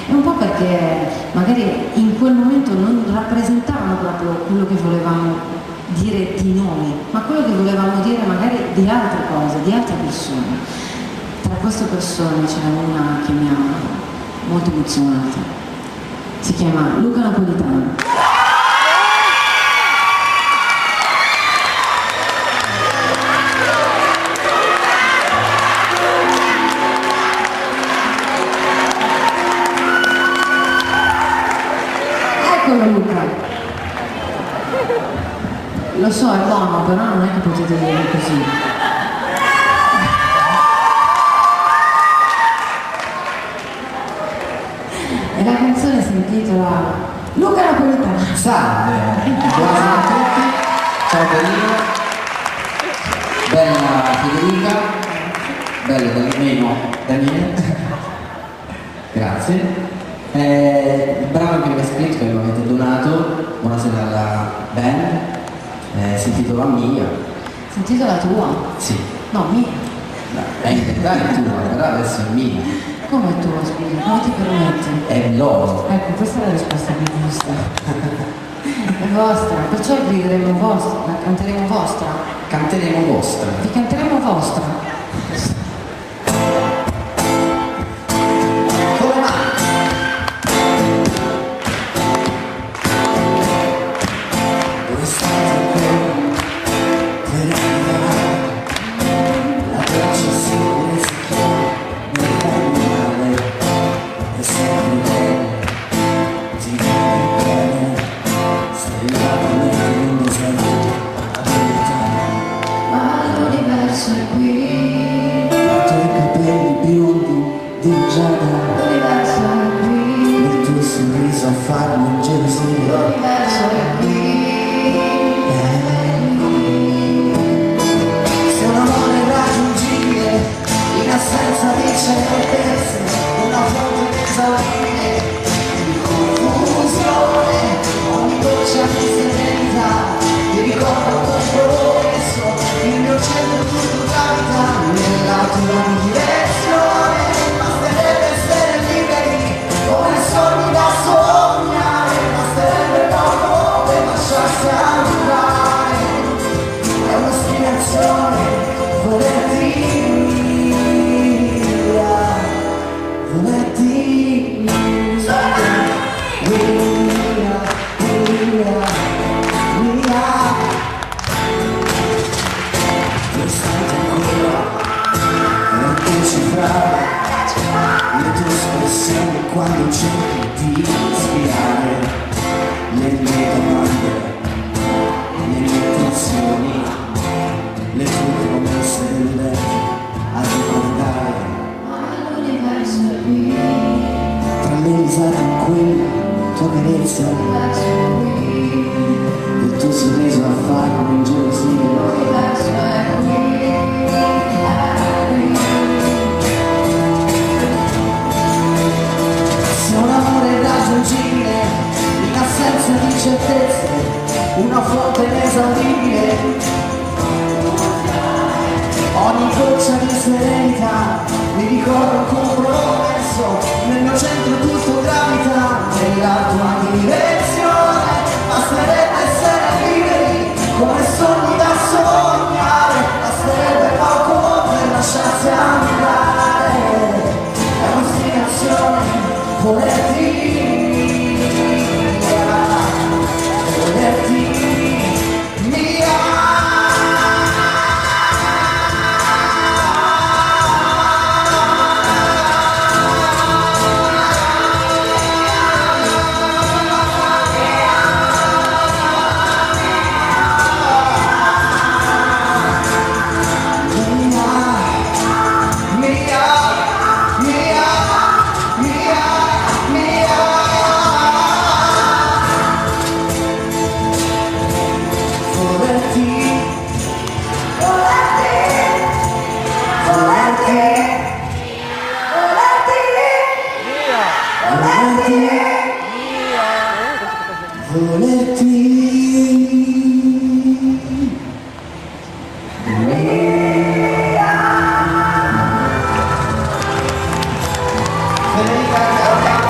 E un po' perché magari in quel momento non rappresentavano proprio quello che volevamo dire di noi, ma quello che volevamo dire magari di altre cose, di altre persone. Tra queste persone c'è una che mi ha molto emozionata, si chiama Luca Napolitano. Eccolo Luca. Lo so, è buono, però non è che potete dire così. E la canzone si intitola Luca Napolitano. Salve, buonasera a tutti, ciao Carino, bella Federica, bella meno Daniele, grazie. Il brano che mi ha scritto, che mi avete donato, buonasera alla band, si intitola Mia. Si intitola tua? Sì. No, mia. In realtà è tua, però adesso è mia. Come è tua, scusa? Come ti permetti? È loro. Ecco, questa è la risposta più giusta. È vostra, perciò grideremo vostra, la canteremo vostra. Canteremo vostra. Vi canteremo vostra. L'universo è qui, nel tuo sorriso a farmi ingelosire. L'universo è qui, se un amore irraggiungibile, in assenza di certezze, una fonte inesauribile di confusione, ogni goccia di serenità, ti ricordo un compromesso, il mio centro tutto gravita nella tua direzione. Come sogni da sognare, basterebbe poco per lasciarsi andare. È un'ostinazione volerti via, volerti via, via. Questa tranquilla per decifrare le tue espressioni quando cerchi di spiegare le mie domande, le mie intenzioni, le tue promesse deludenti a ricordare. ma l'universo è qui, Tra le risate quella tua carezza, l'universo è qui, il tuo sorriso a farmi ingelosire. l'universo è qui, Se un amore irraggiungibile, in assenza di certezze, una fonte inesauribile, ogni goccia di serenità, mi ricordo un compromesso, nel mio centro tutto gravita, nella tua direzione, basterebbe essere liberi, come sogni da sognare, basterebbe poco per lasciarsi andare, è un'ostinazione volerti via, volerti via. Federica